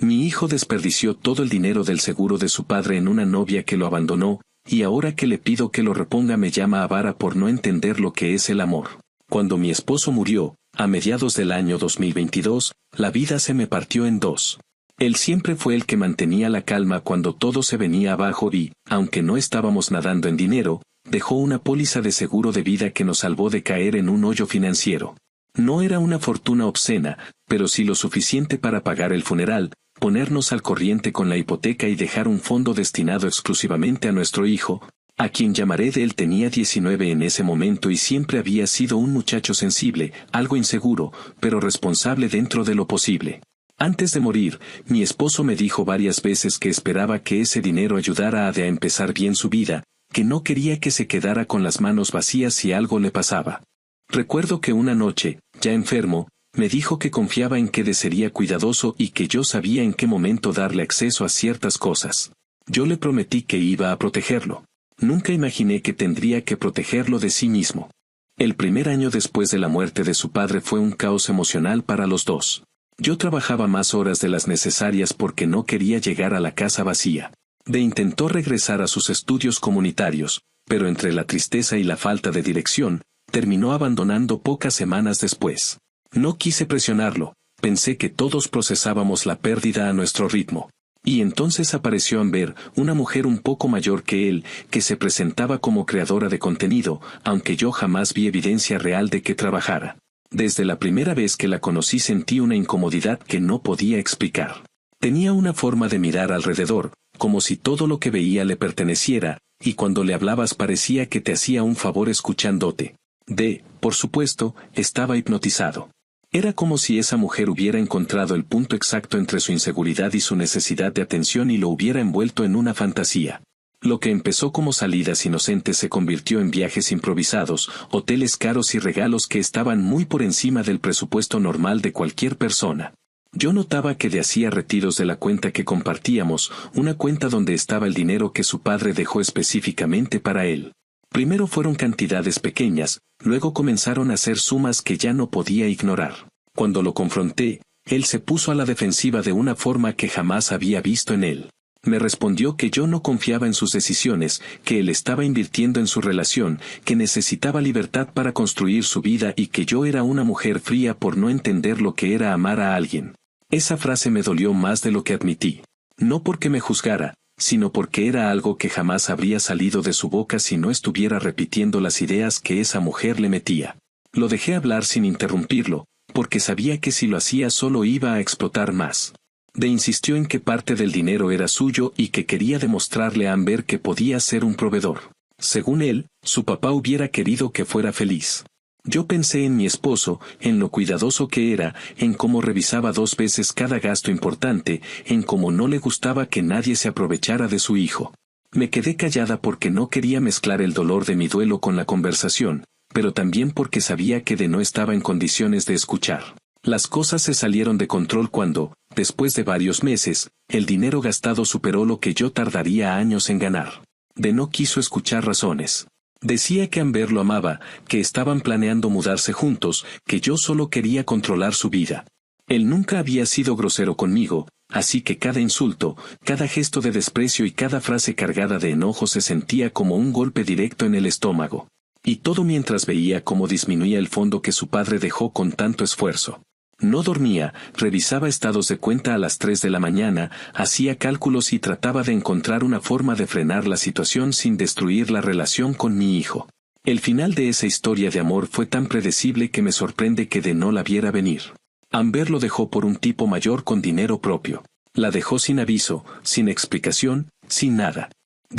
Mi hijo desperdició todo el dinero del seguro de su padre en una novia que lo abandonó, y ahora que le pido que lo reponga me llama avara por no entender lo que es el amor. Cuando mi esposo murió, a mediados del año 2022, la vida se me partió en dos. Él siempre fue el que mantenía la calma cuando todo se venía abajo y, aunque no estábamos nadando en dinero, dejó una póliza de seguro de vida que nos salvó de caer en un hoyo financiero. No era una fortuna obscena, pero sí lo suficiente para pagar el funeral, ponernos al corriente con la hipoteca y dejar un fondo destinado exclusivamente a nuestro hijo, a quien llamaré de él. Tenía 19 en ese momento y siempre había sido un muchacho sensible, algo inseguro, pero responsable dentro de lo posible. Antes de morir, mi esposo me dijo varias veces que esperaba que ese dinero ayudara a empezar bien su vida, que no quería que se quedara con las manos vacías si algo le pasaba. Recuerdo que una noche, ya enfermo, me dijo que confiaba en que sería cuidadoso y que yo sabía en qué momento darle acceso a ciertas cosas. Yo le prometí que iba a protegerlo. Nunca imaginé que tendría que protegerlo de sí mismo. El primer año después de la muerte de su padre fue un caos emocional para los dos. Yo trabajaba más horas de las necesarias porque no quería llegar a la casa vacía. Intentó regresar a sus estudios comunitarios, pero entre la tristeza y la falta de dirección, terminó abandonando pocas semanas después. No quise presionarlo, pensé que todos procesábamos la pérdida a nuestro ritmo. Y entonces apareció Amber, una mujer un poco mayor que él, que se presentaba como creadora de contenido, aunque yo jamás vi evidencia real de que trabajara. Desde la primera vez que la conocí sentí una incomodidad que no podía explicar. Tenía una forma de mirar alrededor, como si todo lo que veía le perteneciera, y cuando le hablabas parecía que te hacía un favor escuchándote. Por supuesto, estaba hipnotizado. Era como si esa mujer hubiera encontrado el punto exacto entre su inseguridad y su necesidad de atención y lo hubiera envuelto en una fantasía. Lo que empezó como salidas inocentes se convirtió en viajes improvisados, hoteles caros y regalos que estaban muy por encima del presupuesto normal de cualquier persona. Yo notaba que hacía retiros de la cuenta que compartíamos, una cuenta donde estaba el dinero que su padre dejó específicamente para él. Primero fueron cantidades pequeñas, luego comenzaron a ser sumas que ya no podía ignorar. Cuando lo confronté, él se puso a la defensiva de una forma que jamás había visto en él. Me respondió que yo no confiaba en sus decisiones, que él estaba invirtiendo en su relación, que necesitaba libertad para construir su vida y que yo era una mujer fría por no entender lo que era amar a alguien. Esa frase me dolió más de lo que admití. No porque me juzgara, sino porque era algo que jamás habría salido de su boca si no estuviera repitiendo las ideas que esa mujer le metía. Lo dejé hablar sin interrumpirlo, porque sabía que si lo hacía solo iba a explotar más. Insistió en que parte del dinero era suyo y que quería demostrarle a Amber que podía ser un proveedor. Según él, su papá hubiera querido que fuera feliz. Yo pensé en mi esposo, en lo cuidadoso que era, en cómo revisaba 2 veces cada gasto importante, en cómo no le gustaba que nadie se aprovechara de su hijo. Me quedé callada porque no quería mezclar el dolor de mi duelo con la conversación, pero también porque sabía que no estaba en condiciones de escuchar. Las cosas se salieron de control cuando, después de varios meses, el dinero gastado superó lo que yo tardaría años en ganar. No quiso escuchar razones. Decía que Amber lo amaba, que estaban planeando mudarse juntos, que yo solo quería controlar su vida. Él nunca había sido grosero conmigo, así que cada insulto, cada gesto de desprecio y cada frase cargada de enojo se sentía como un golpe directo en el estómago. Y todo mientras veía cómo disminuía el fondo que su padre dejó con tanto esfuerzo. No dormía, revisaba estados de cuenta a las 3 de la mañana, hacía cálculos y trataba de encontrar una forma de frenar la situación sin destruir la relación con mi hijo. El final de esa historia de amor fue tan predecible que me sorprende que no la viera venir. Amber lo dejó por un tipo mayor con dinero propio. La dejó sin aviso, sin explicación, sin nada.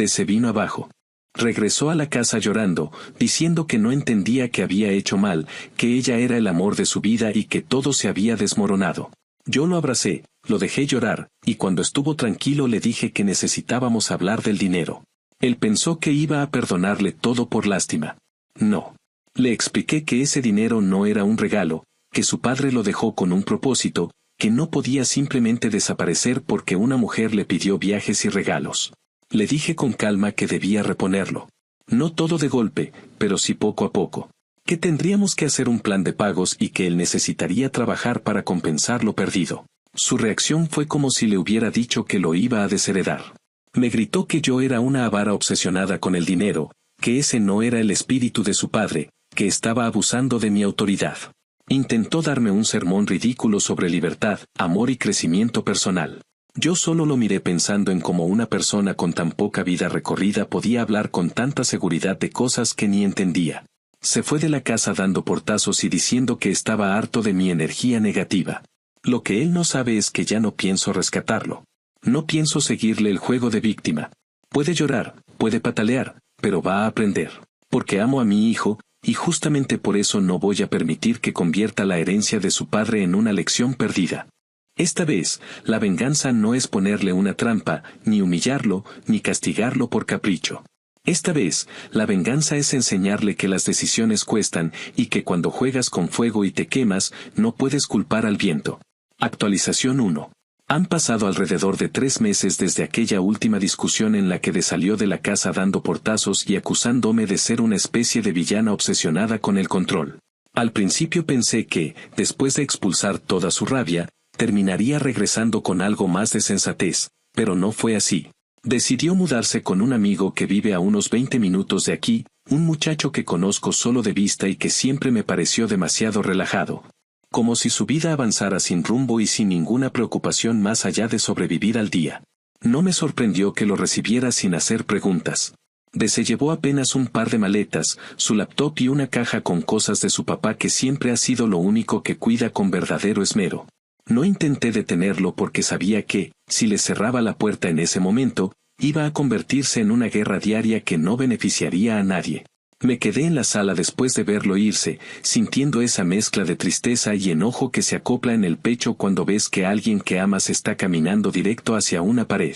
Se vino abajo. Regresó a la casa llorando, diciendo que no entendía que había hecho mal, que ella era el amor de su vida y que todo se había desmoronado. Yo lo abracé, lo dejé llorar, y cuando estuvo tranquilo le dije que necesitábamos hablar del dinero. Él pensó que iba a perdonarle todo por lástima. No. Le expliqué que ese dinero no era un regalo, que su padre lo dejó con un propósito, que no podía simplemente desaparecer porque una mujer le pidió viajes y regalos. Le dije con calma que debía reponerlo. No todo de golpe, pero sí poco a poco. Que tendríamos que hacer un plan de pagos y que él necesitaría trabajar para compensar lo perdido. Su reacción fue como si le hubiera dicho que lo iba a desheredar. Me gritó que yo era una avara obsesionada con el dinero, que ese no era el espíritu de su padre, que estaba abusando de mi autoridad. Intentó darme un sermón ridículo sobre libertad, amor y crecimiento personal. Yo solo lo miré pensando en cómo una persona con tan poca vida recorrida podía hablar con tanta seguridad de cosas que ni entendía. Se fue de la casa dando portazos y diciendo que estaba harto de mi energía negativa. Lo que él no sabe es que ya no pienso rescatarlo. No pienso seguirle el juego de víctima. Puede llorar, puede patalear, pero va a aprender. Porque amo a mi hijo, y justamente por eso no voy a permitir que convierta la herencia de su padre en una lección perdida. Esta vez, la venganza no es ponerle una trampa, ni humillarlo, ni castigarlo por capricho. Esta vez, la venganza es enseñarle que las decisiones cuestan y que cuando juegas con fuego y te quemas, no puedes culpar al viento. Actualización 1. Han pasado alrededor de 3 meses desde aquella última discusión en la que salió de la casa dando portazos y acusándome de ser una especie de villana obsesionada con el control. Al principio pensé que, después de expulsar toda su rabia, terminaría regresando con algo más de sensatez, pero no fue así. Decidió mudarse con un amigo que vive a unos 20 minutos de aquí, un muchacho que conozco solo de vista y que siempre me pareció demasiado relajado. Como si su vida avanzara sin rumbo y sin ninguna preocupación más allá de sobrevivir al día. No me sorprendió que lo recibiera sin hacer preguntas. Se llevó apenas un par de maletas, su laptop y una caja con cosas de su papá que siempre ha sido lo único que cuida con verdadero esmero. No intenté detenerlo porque sabía que, si le cerraba la puerta en ese momento, iba a convertirse en una guerra diaria que no beneficiaría a nadie. Me quedé en la sala después de verlo irse, sintiendo esa mezcla de tristeza y enojo que se acopla en el pecho cuando ves que alguien que amas está caminando directo hacia una pared.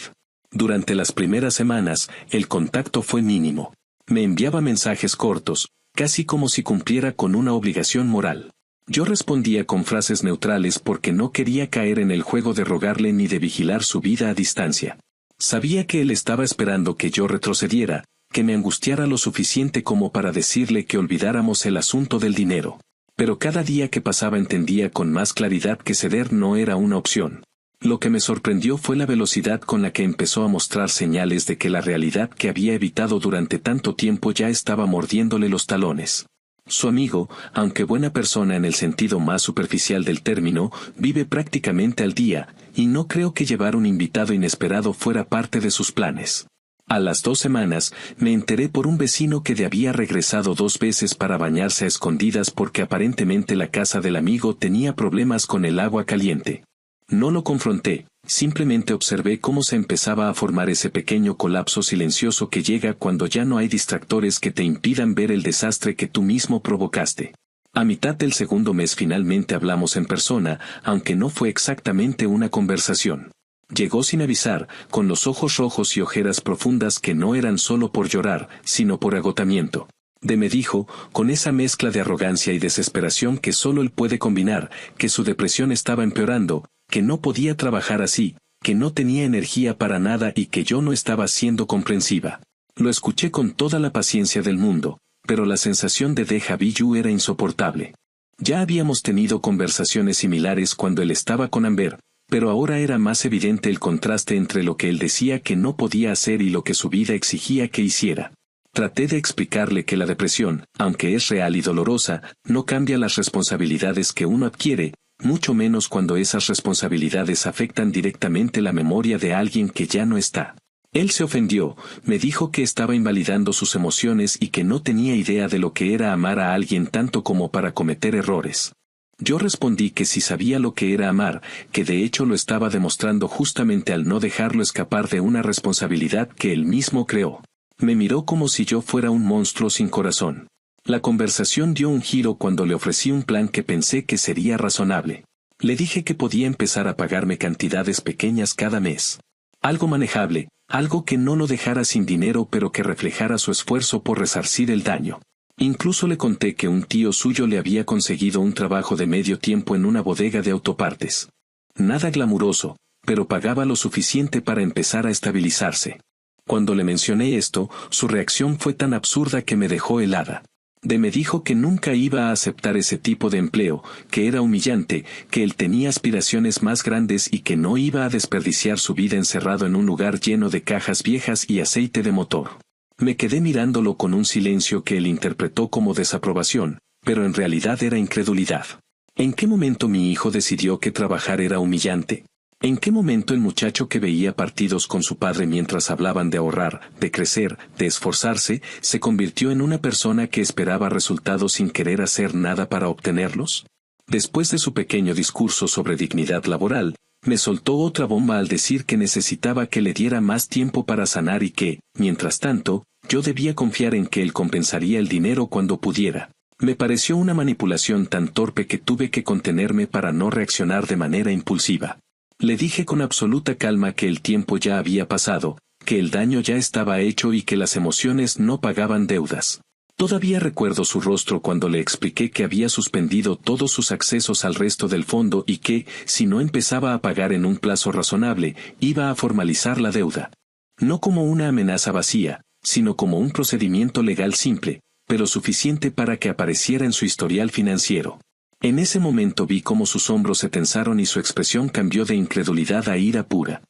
Durante las primeras semanas, el contacto fue mínimo. Me enviaba mensajes cortos, casi como si cumpliera con una obligación moral. Yo respondía con frases neutrales porque no quería caer en el juego de rogarle ni de vigilar su vida a distancia. Sabía que él estaba esperando que yo retrocediera, que me angustiara lo suficiente como para decirle que olvidáramos el asunto del dinero. Pero cada día que pasaba entendía con más claridad que ceder no era una opción. Lo que me sorprendió fue la velocidad con la que empezó a mostrar señales de que la realidad que había evitado durante tanto tiempo ya estaba mordiéndole los talones. Su amigo, aunque buena persona en el sentido más superficial del término, vive prácticamente al día, y no creo que llevar un invitado inesperado fuera parte de sus planes. A las 2 semanas, me enteré por un vecino que había regresado 2 veces para bañarse a escondidas porque aparentemente la casa del amigo tenía problemas con el agua caliente. No lo confronté, simplemente observé cómo se empezaba a formar ese pequeño colapso silencioso que llega cuando ya no hay distractores que te impidan ver el desastre que tú mismo provocaste. A mitad del segundo mes finalmente hablamos en persona, aunque no fue exactamente una conversación. Llegó sin avisar, con los ojos rojos y ojeras profundas que no eran solo por llorar, sino por agotamiento. Me dijo, con esa mezcla de arrogancia y desesperación que solo él puede combinar, que su depresión estaba empeorando, que no podía trabajar así, que no tenía energía para nada y que yo no estaba siendo comprensiva. Lo escuché con toda la paciencia del mundo, pero la sensación de déjà vu era insoportable. Ya habíamos tenido conversaciones similares cuando él estaba con Amber, pero ahora era más evidente el contraste entre lo que él decía que no podía hacer y lo que su vida exigía que hiciera. Traté de explicarle que la depresión, aunque es real y dolorosa, no cambia las responsabilidades que uno adquiere, mucho menos cuando esas responsabilidades afectan directamente la memoria de alguien que ya no está. Él se ofendió, me dijo que estaba invalidando sus emociones y que no tenía idea de lo que era amar a alguien tanto como para cometer errores. Yo respondí que sí sabía lo que era amar, que de hecho lo estaba demostrando justamente al no dejarlo escapar de una responsabilidad que él mismo creó. Me miró como si yo fuera un monstruo sin corazón. La conversación dio un giro cuando le ofrecí un plan que pensé que sería razonable. Le dije que podía empezar a pagarme cantidades pequeñas cada mes. Algo manejable, algo que no lo dejara sin dinero pero que reflejara su esfuerzo por resarcir el daño. Incluso le conté que un tío suyo le había conseguido un trabajo de medio tiempo en una bodega de autopartes. Nada glamuroso, pero pagaba lo suficiente para empezar a estabilizarse. Cuando le mencioné esto, su reacción fue tan absurda que me dejó helada. Me dijo que nunca iba a aceptar ese tipo de empleo, que era humillante, que él tenía aspiraciones más grandes y que no iba a desperdiciar su vida encerrado en un lugar lleno de cajas viejas y aceite de motor. Me quedé mirándolo con un silencio que él interpretó como desaprobación, pero en realidad era incredulidad. ¿En qué momento mi hijo decidió que trabajar era humillante? ¿En qué momento el muchacho que veía partidos con su padre mientras hablaban de ahorrar, de crecer, de esforzarse, se convirtió en una persona que esperaba resultados sin querer hacer nada para obtenerlos? Después de su pequeño discurso sobre dignidad laboral, me soltó otra bomba al decir que necesitaba que le diera más tiempo para sanar y que, mientras tanto, yo debía confiar en que él compensaría el dinero cuando pudiera. Me pareció una manipulación tan torpe que tuve que contenerme para no reaccionar de manera impulsiva. Le dije con absoluta calma que el tiempo ya había pasado, que el daño ya estaba hecho y que las emociones no pagaban deudas. Todavía recuerdo su rostro cuando le expliqué que había suspendido todos sus accesos al resto del fondo y que, si no empezaba a pagar en un plazo razonable, iba a formalizar la deuda. No como una amenaza vacía, sino como un procedimiento legal simple, pero suficiente para que apareciera en su historial financiero. En ese momento vi cómo sus hombros se tensaron y su expresión cambió de incredulidad a ira pura.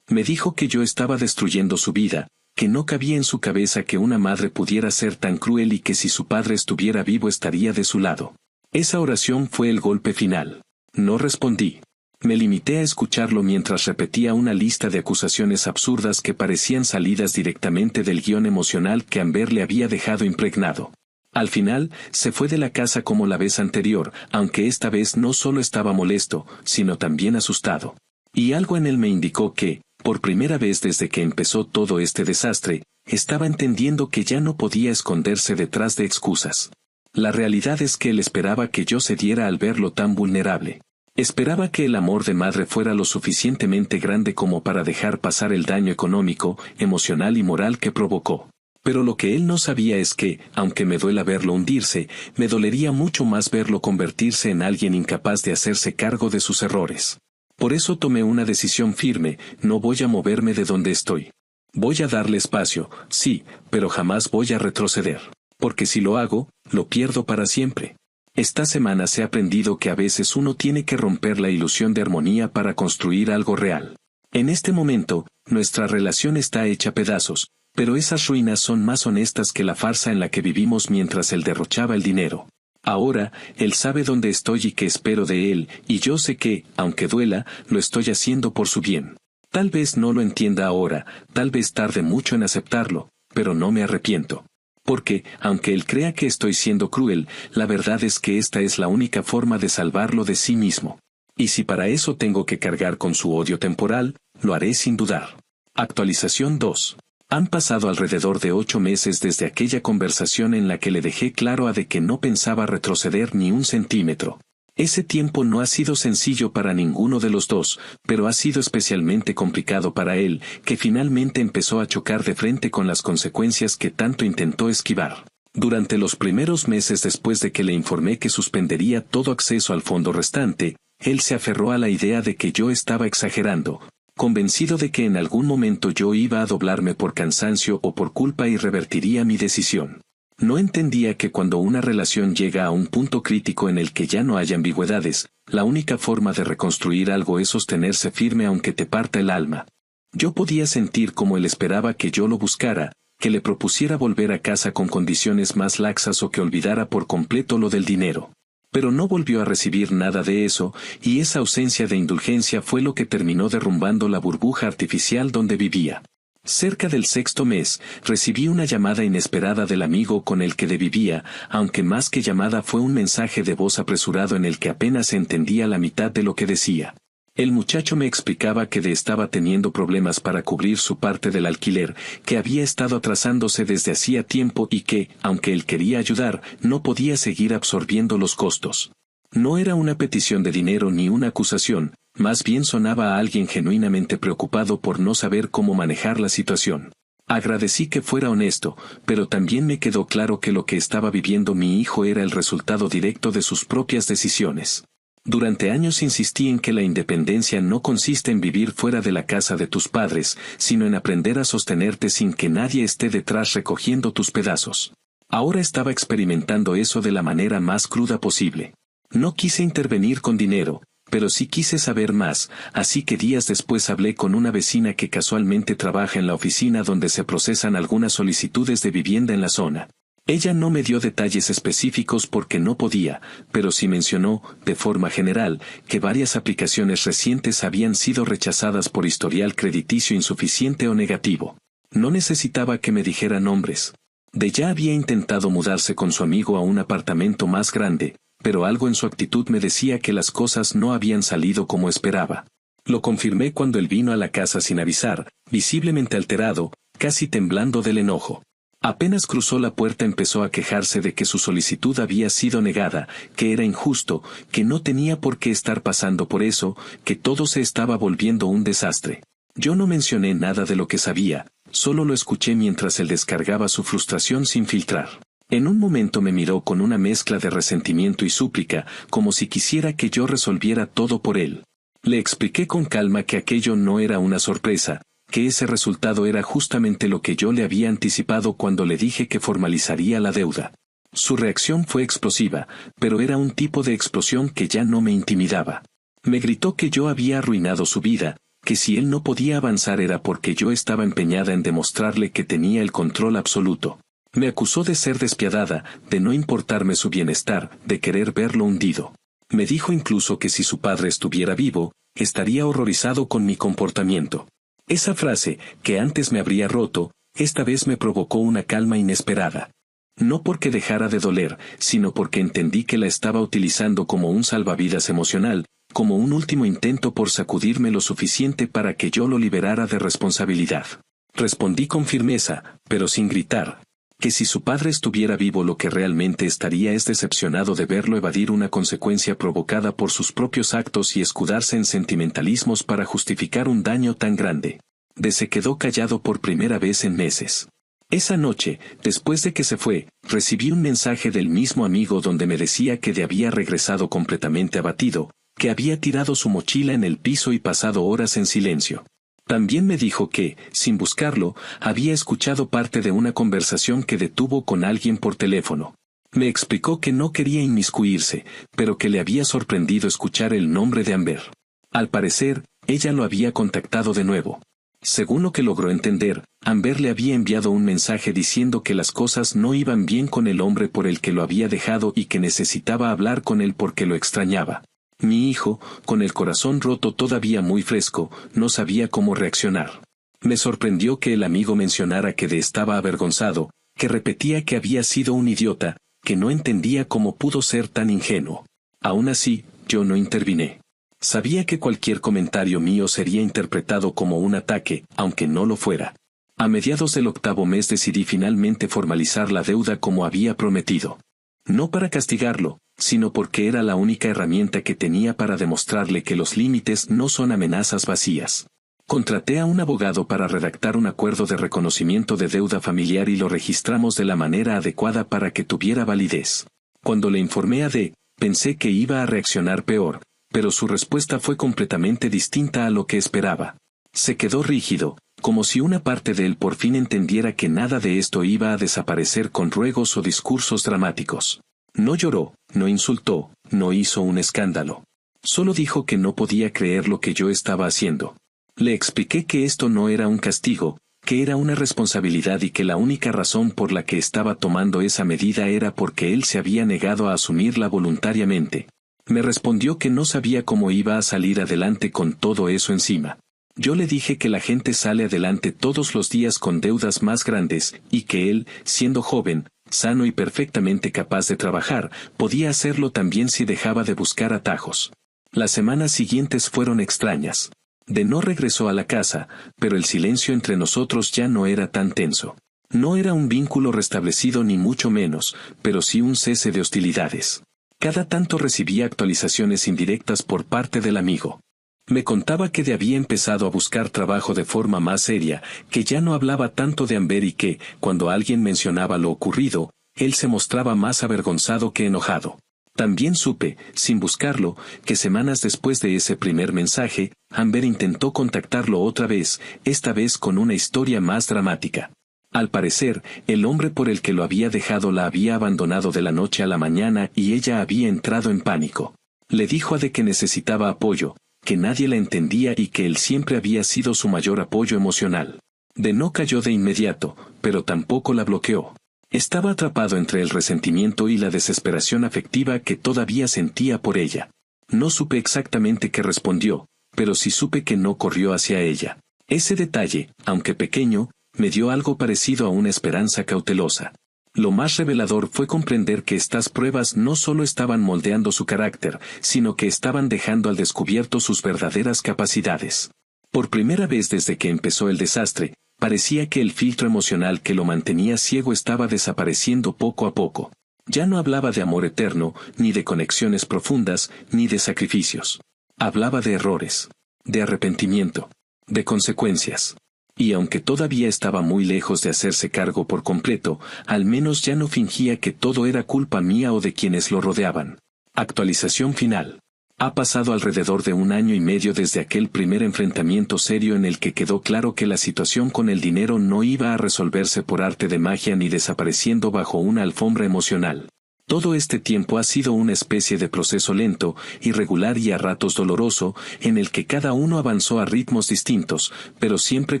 Me dijo que yo estaba destruyendo su vida, que no cabía en su cabeza que una madre pudiera ser tan cruel y que si su padre estuviera vivo estaría de su lado. Esa oración fue el golpe final. No respondí. Me limité a escucharlo mientras repetía una lista de acusaciones absurdas que parecían salidas directamente del guión emocional que Amber le había dejado impregnado. Al final, se fue de la casa como la vez anterior, aunque esta vez no solo estaba molesto, sino también asustado. Y algo en él me indicó que, por primera vez desde que empezó todo este desastre, estaba entendiendo que ya no podía esconderse detrás de excusas. La realidad es que él esperaba que yo cediera al verlo tan vulnerable. Esperaba que el amor de madre fuera lo suficientemente grande como para dejar pasar el daño económico, emocional y moral que provocó. Pero lo que él no sabía es que, aunque me duela verlo hundirse, me dolería mucho más verlo convertirse en alguien incapaz de hacerse cargo de sus errores. Por eso tomé una decisión firme: no voy a moverme de donde estoy. Voy a darle espacio, sí, pero jamás voy a retroceder. Porque si lo hago, lo pierdo para siempre. Esta semana he aprendido que a veces uno tiene que romper la ilusión de armonía para construir algo real. En este momento, nuestra relación está hecha pedazos, pero esas ruinas son más honestas que la farsa en la que vivimos mientras él derrochaba el dinero. Ahora, él sabe dónde estoy y qué espero de él, y yo sé que, aunque duela, lo estoy haciendo por su bien. Tal vez no lo entienda ahora, tal vez tarde mucho en aceptarlo, pero no me arrepiento. Porque, aunque él crea que estoy siendo cruel, la verdad es que esta es la única forma de salvarlo de sí mismo. Y si para eso tengo que cargar con su odio temporal, lo haré sin dudar. Actualización 2. Han pasado alrededor de 8 meses desde aquella conversación en la que le dejé claro a de que no pensaba retroceder ni un centímetro. Ese tiempo no ha sido sencillo para ninguno de los dos, pero ha sido especialmente complicado para él, que finalmente empezó a chocar de frente con las consecuencias que tanto intentó esquivar. Durante los primeros meses después de que le informé que suspendería todo acceso al fondo restante, él se aferró a la idea de que yo estaba exagerando, convencido de que en algún momento yo iba a doblarme por cansancio o por culpa y revertiría mi decisión. No entendía que cuando una relación llega a un punto crítico en el que ya no hay ambigüedades, la única forma de reconstruir algo es sostenerse firme aunque te parta el alma. Yo podía sentir como él esperaba que yo lo buscara, que le propusiera volver a casa con condiciones más laxas o que olvidara por completo lo del dinero. Pero no volvió a recibir nada de eso, y esa ausencia de indulgencia fue lo que terminó derrumbando la burbuja artificial donde vivía. Cerca del 6º mes, recibí una llamada inesperada del amigo con el que vivía, aunque más que llamada fue un mensaje de voz apresurado en el que apenas se entendía la mitad de lo que decía. El muchacho me explicaba que estaba teniendo problemas para cubrir su parte del alquiler, que había estado atrasándose desde hacía tiempo y que, aunque él quería ayudar, no podía seguir absorbiendo los costos. No era una petición de dinero ni una acusación, más bien sonaba a alguien genuinamente preocupado por no saber cómo manejar la situación. Agradecí que fuera honesto, pero también me quedó claro que lo que estaba viviendo mi hijo era el resultado directo de sus propias decisiones. Durante años insistí en que la independencia no consiste en vivir fuera de la casa de tus padres, sino en aprender a sostenerte sin que nadie esté detrás recogiendo tus pedazos. Ahora estaba experimentando eso de la manera más cruda posible. No quise intervenir con dinero, pero sí quise saber más, así que días después hablé con una vecina que casualmente trabaja en la oficina donde se procesan algunas solicitudes de vivienda en la zona. Ella no me dio detalles específicos porque no podía, pero sí mencionó, de forma general, que varias aplicaciones recientes habían sido rechazadas por historial crediticio insuficiente o negativo. No necesitaba que me dijera nombres. De ya había intentado mudarse con su amigo a un apartamento más grande, pero algo en su actitud me decía que las cosas no habían salido como esperaba. Lo confirmé cuando él vino a la casa sin avisar, visiblemente alterado, casi temblando del enojo. Apenas cruzó la puerta empezó a quejarse de que su solicitud había sido negada, que era injusto, que no tenía por qué estar pasando por eso, que todo se estaba volviendo un desastre. Yo no mencioné nada de lo que sabía, solo lo escuché mientras él descargaba su frustración sin filtrar. En un momento me miró con una mezcla de resentimiento y súplica, como si quisiera que yo resolviera todo por él. Le expliqué con calma que aquello no era una sorpresa, que ese resultado era justamente lo que yo le había anticipado cuando le dije que formalizaría la deuda. Su reacción fue explosiva, pero era un tipo de explosión que ya no me intimidaba. Me gritó que yo había arruinado su vida, que si él no podía avanzar era porque yo estaba empeñada en demostrarle que tenía el control absoluto. Me acusó de ser despiadada, de no importarme su bienestar, de querer verlo hundido. Me dijo incluso que si su padre estuviera vivo, estaría horrorizado con mi comportamiento. Esa frase, que antes me habría roto, esta vez me provocó una calma inesperada. No porque dejara de doler, sino porque entendí que la estaba utilizando como un salvavidas emocional, como un último intento por sacudirme lo suficiente para que yo lo liberara de responsabilidad. Respondí con firmeza, pero sin gritar, que si su padre estuviera vivo lo que realmente estaría es decepcionado de verlo evadir una consecuencia provocada por sus propios actos y escudarse en sentimentalismos para justificar un daño tan grande. Se quedó callado por primera vez en meses. Esa noche, después de que se fue, recibí un mensaje del mismo amigo donde me decía que había regresado completamente abatido, que había tirado su mochila en el piso y pasado horas en silencio. También me dijo que, sin buscarlo, había escuchado parte de una conversación que detuvo con alguien por teléfono. Me explicó que no quería inmiscuirse, pero que le había sorprendido escuchar el nombre de Amber. Al parecer, ella lo había contactado de nuevo. Según lo que logró entender, Amber le había enviado un mensaje diciendo que las cosas no iban bien con el hombre por el que lo había dejado y que necesitaba hablar con él porque lo extrañaba. Mi hijo, con el corazón roto todavía muy fresco, no sabía cómo reaccionar. Me sorprendió que el amigo mencionara que estaba avergonzado, que repetía que había sido un idiota, que no entendía cómo pudo ser tan ingenuo. Aún así, yo no intervine. Sabía que cualquier comentario mío sería interpretado como un ataque, aunque no lo fuera. A mediados del 8º mes decidí finalmente formalizar la deuda como había prometido. No para castigarlo, sino porque era la única herramienta que tenía para demostrarle que los límites no son amenazas vacías. Contraté a un abogado para redactar un acuerdo de reconocimiento de deuda familiar y lo registramos de la manera adecuada para que tuviera validez. Cuando le informé a pensé que iba a reaccionar peor, pero su respuesta fue completamente distinta a lo que esperaba. Se quedó rígido, como si una parte de él por fin entendiera que nada de esto iba a desaparecer con ruegos o discursos dramáticos. No lloró, no insultó, no hizo un escándalo. Solo dijo que no podía creer lo que yo estaba haciendo. Le expliqué que esto no era un castigo, que era una responsabilidad y que la única razón por la que estaba tomando esa medida era porque él se había negado a asumirla voluntariamente. Me respondió que no sabía cómo iba a salir adelante con todo eso encima. Yo le dije que la gente sale adelante todos los días con deudas más grandes, y que él, siendo joven, sano y perfectamente capaz de trabajar, podía hacerlo también si dejaba de buscar atajos. Las semanas siguientes fueron extrañas. No regresó a la casa, pero el silencio entre nosotros ya no era tan tenso. No era un vínculo restablecido ni mucho menos, pero sí un cese de hostilidades. Cada tanto recibía actualizaciones indirectas por parte del amigo. Me contaba que había empezado a buscar trabajo de forma más seria, que ya no hablaba tanto de Amber y que, cuando alguien mencionaba lo ocurrido, él se mostraba más avergonzado que enojado. También supe, sin buscarlo, que semanas después de ese primer mensaje, Amber intentó contactarlo otra vez, esta vez con una historia más dramática. Al parecer, el hombre por el que lo había dejado la había abandonado de la noche a la mañana y ella había entrado en pánico. Le dijo a de que necesitaba apoyo, que nadie la entendía y que él siempre había sido su mayor apoyo emocional. De no cayó de inmediato, pero tampoco la bloqueó. Estaba atrapado entre el resentimiento y la desesperación afectiva que todavía sentía por ella. No supe exactamente qué respondió, pero sí supe que no corrió hacia ella. Ese detalle, aunque pequeño, me dio algo parecido a una esperanza cautelosa. Lo más revelador fue comprender que estas pruebas no solo estaban moldeando su carácter, sino que estaban dejando al descubierto sus verdaderas capacidades. Por primera vez desde que empezó el desastre, parecía que el filtro emocional que lo mantenía ciego estaba desapareciendo poco a poco. Ya no hablaba de amor eterno, ni de conexiones profundas, ni de sacrificios. Hablaba de errores, de arrepentimiento, de consecuencias. Y aunque todavía estaba muy lejos de hacerse cargo por completo, al menos ya no fingía que todo era culpa mía o de quienes lo rodeaban. Actualización final. Ha pasado alrededor de 1 año y medio desde aquel primer enfrentamiento serio en el que quedó claro que la situación con el dinero no iba a resolverse por arte de magia ni desapareciendo bajo una alfombra emocional. Todo este tiempo ha sido una especie de proceso lento, irregular y a ratos doloroso, en el que cada uno avanzó a ritmos distintos, pero siempre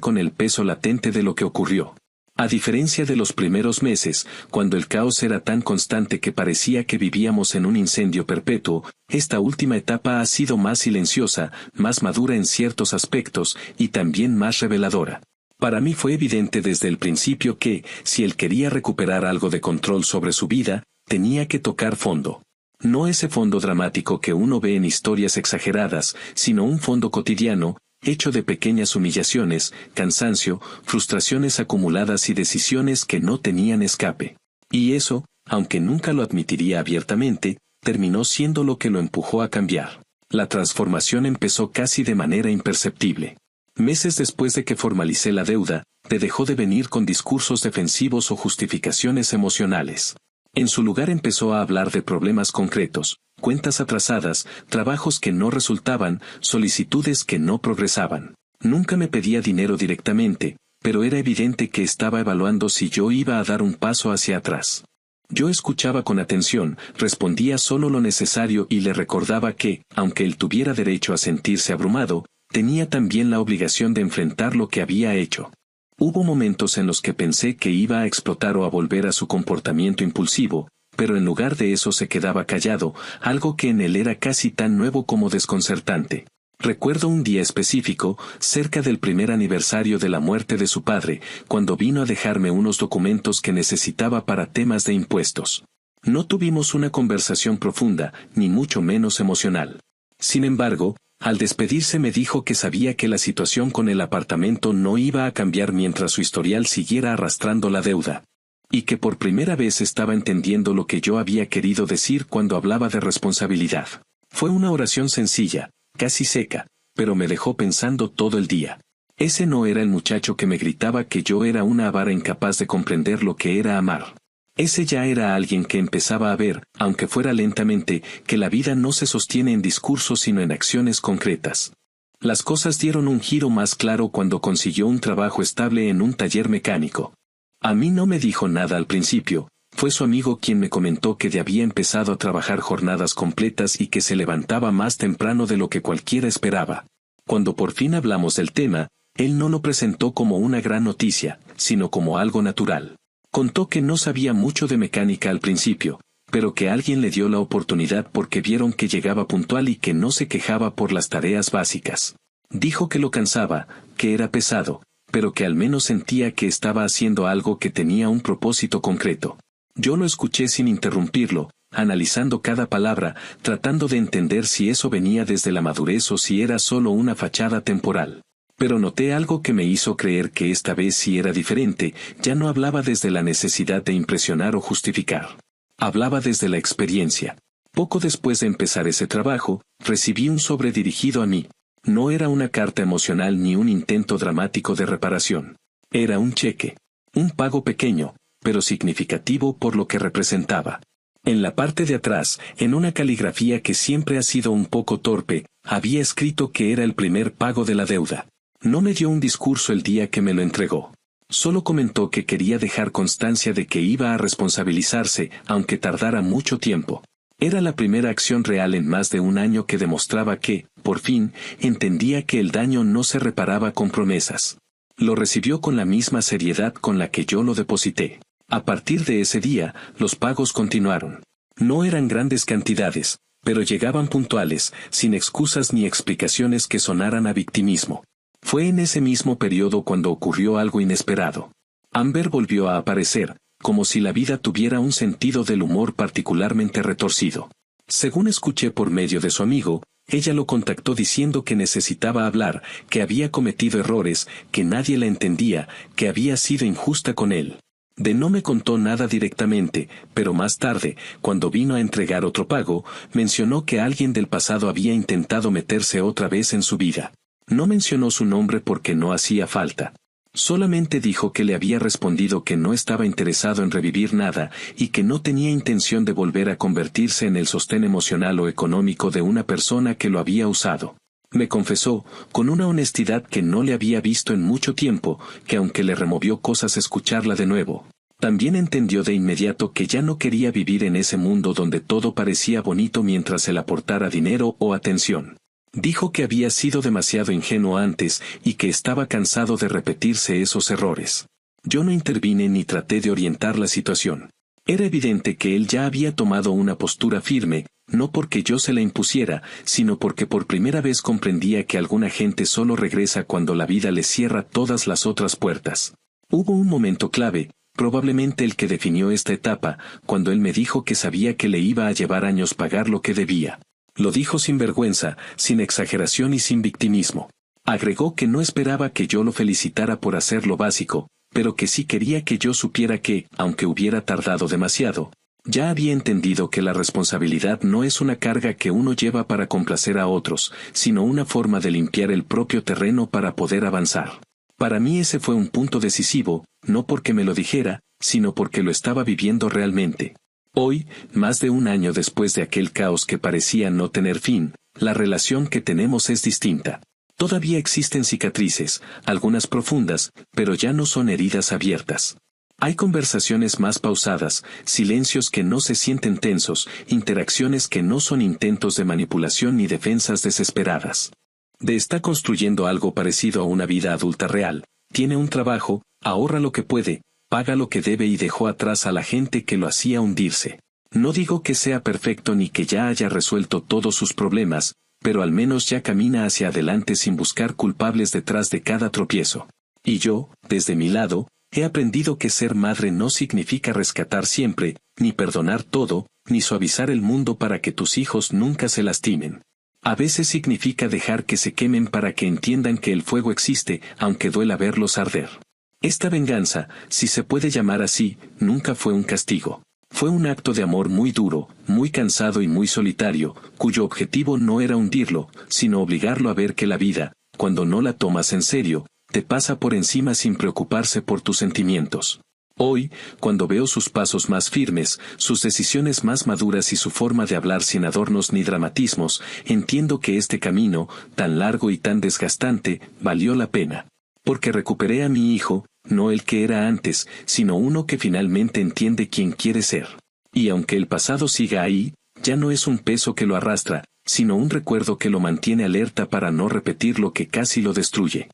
con el peso latente de lo que ocurrió. A diferencia de los primeros meses, cuando el caos era tan constante que parecía que vivíamos en un incendio perpetuo, esta última etapa ha sido más silenciosa, más madura en ciertos aspectos, y también más reveladora. Para mí fue evidente desde el principio que, si él quería recuperar algo de control sobre su vida, tenía que tocar fondo. No ese fondo dramático que uno ve en historias exageradas, sino un fondo cotidiano, hecho de pequeñas humillaciones, cansancio, frustraciones acumuladas y decisiones que no tenían escape. Y eso, aunque nunca lo admitiría abiertamente, terminó siendo lo que lo empujó a cambiar. La transformación empezó casi de manera imperceptible. Meses después de que formalicé la deuda, dejó de venir con discursos defensivos o justificaciones emocionales. En su lugar empezó a hablar de problemas concretos, cuentas atrasadas, trabajos que no resultaban, solicitudes que no progresaban. Nunca me pedía dinero directamente, pero era evidente que estaba evaluando si yo iba a dar un paso hacia atrás. Yo escuchaba con atención, respondía solo lo necesario y le recordaba que, aunque él tuviera derecho a sentirse abrumado, tenía también la obligación de enfrentar lo que había hecho. Hubo momentos en los que pensé que iba a explotar o a volver a su comportamiento impulsivo, pero en lugar de eso se quedaba callado, algo que en él era casi tan nuevo como desconcertante. Recuerdo un día específico, cerca del primer aniversario de la muerte de su padre, cuando vino a dejarme unos documentos que necesitaba para temas de impuestos. No tuvimos una conversación profunda, ni mucho menos emocional. Sin embargo, al despedirse me dijo que sabía que la situación con el apartamento no iba a cambiar mientras su historial siguiera arrastrando la deuda. Y que por primera vez estaba entendiendo lo que yo había querido decir cuando hablaba de responsabilidad. Fue una oración sencilla, casi seca, pero me dejó pensando todo el día. Ese no era el muchacho que me gritaba que yo era una avara incapaz de comprender lo que era amar. Ese ya era alguien que empezaba a ver, aunque fuera lentamente, que la vida no se sostiene en discursos sino en acciones concretas. Las cosas dieron un giro más claro cuando consiguió un trabajo estable en un taller mecánico. A mí no me dijo nada al principio, fue su amigo quien me comentó que había empezado a trabajar jornadas completas y que se levantaba más temprano de lo que cualquiera esperaba. Cuando por fin hablamos del tema, él no lo presentó como una gran noticia, sino como algo natural. Contó que no sabía mucho de mecánica al principio, pero que alguien le dio la oportunidad porque vieron que llegaba puntual y que no se quejaba por las tareas básicas. Dijo que lo cansaba, que era pesado, pero que al menos sentía que estaba haciendo algo que tenía un propósito concreto. Yo lo escuché sin interrumpirlo, analizando cada palabra, tratando de entender si eso venía desde la madurez o si era solo una fachada temporal. Pero noté algo que me hizo creer que esta vez sí era diferente, ya no hablaba desde la necesidad de impresionar o justificar. Hablaba desde la experiencia. Poco después de empezar ese trabajo, recibí un sobre dirigido a mí. No era una carta emocional ni un intento dramático de reparación. Era un cheque. Un pago pequeño, pero significativo por lo que representaba. En la parte de atrás, en una caligrafía que siempre ha sido un poco torpe, había escrito que era el primer pago de la deuda. No me dio un discurso el día que me lo entregó. Solo comentó que quería dejar constancia de que iba a responsabilizarse, aunque tardara mucho tiempo. Era la primera acción real en más de un año que demostraba que, por fin, entendía que el daño no se reparaba con promesas. Lo recibió con la misma seriedad con la que yo lo deposité. A partir de ese día, los pagos continuaron. No eran grandes cantidades, pero llegaban puntuales, sin excusas ni explicaciones que sonaran a victimismo. Fue en ese mismo periodo cuando ocurrió algo inesperado. Amber volvió a aparecer, como si la vida tuviera un sentido del humor particularmente retorcido. Según escuché por medio de su amigo, ella lo contactó diciendo que necesitaba hablar, que había cometido errores, que nadie la entendía, que había sido injusta con él. No me contó nada directamente, pero más tarde, cuando vino a entregar otro pago, mencionó que alguien del pasado había intentado meterse otra vez en su vida. No mencionó su nombre porque no hacía falta. Solamente dijo que le había respondido que no estaba interesado en revivir nada y que no tenía intención de volver a convertirse en el sostén emocional o económico de una persona que lo había usado. Me confesó, con una honestidad que no le había visto en mucho tiempo, que aunque le removió cosas escucharla de nuevo, también entendió de inmediato que ya no quería vivir en ese mundo donde todo parecía bonito mientras se le aportara dinero o atención. Dijo que había sido demasiado ingenuo antes y que estaba cansado de repetirse esos errores. Yo no intervine ni traté de orientar la situación. Era evidente que él ya había tomado una postura firme, no porque yo se la impusiera, sino porque por primera vez comprendía que alguna gente solo regresa cuando la vida le cierra todas las otras puertas. Hubo un momento clave, probablemente el que definió esta etapa, cuando él me dijo que sabía que le iba a llevar años pagar lo que debía. Lo dijo sin vergüenza, sin exageración y sin victimismo. Agregó que no esperaba que yo lo felicitara por hacer lo básico, pero que sí quería que yo supiera que, aunque hubiera tardado demasiado, ya había entendido que la responsabilidad no es una carga que uno lleva para complacer a otros, sino una forma de limpiar el propio terreno para poder avanzar. Para mí ese fue un punto decisivo, no porque me lo dijera, sino porque lo estaba viviendo realmente. Hoy, más de un año después de aquel caos que parecía no tener fin, la relación que tenemos es distinta. Todavía existen cicatrices, algunas profundas, pero ya no son heridas abiertas. Hay conversaciones más pausadas, silencios que no se sienten tensos, interacciones que no son intentos de manipulación ni defensas desesperadas. Está construyendo algo parecido a una vida adulta real, tiene un trabajo, ahorra lo que puede, paga lo que debe y dejó atrás a la gente que lo hacía hundirse. No digo que sea perfecto ni que ya haya resuelto todos sus problemas, pero al menos ya camina hacia adelante sin buscar culpables detrás de cada tropiezo. Y yo, desde mi lado, he aprendido que ser madre no significa rescatar siempre, ni perdonar todo, ni suavizar el mundo para que tus hijos nunca se lastimen. A veces significa dejar que se quemen para que entiendan que el fuego existe, aunque duela verlos arder. Esta venganza, si se puede llamar así, nunca fue un castigo. Fue un acto de amor muy duro, muy cansado y muy solitario, cuyo objetivo no era hundirlo, sino obligarlo a ver que la vida, cuando no la tomas en serio, te pasa por encima sin preocuparse por tus sentimientos. Hoy, cuando veo sus pasos más firmes, sus decisiones más maduras y su forma de hablar sin adornos ni dramatismos, entiendo que este camino, tan largo y tan desgastante, valió la pena. Porque recuperé a mi hijo, no el que era antes, sino uno que finalmente entiende quién quiere ser. Y aunque el pasado siga ahí, ya no es un peso que lo arrastra, sino un recuerdo que lo mantiene alerta para no repetir lo que casi lo destruye.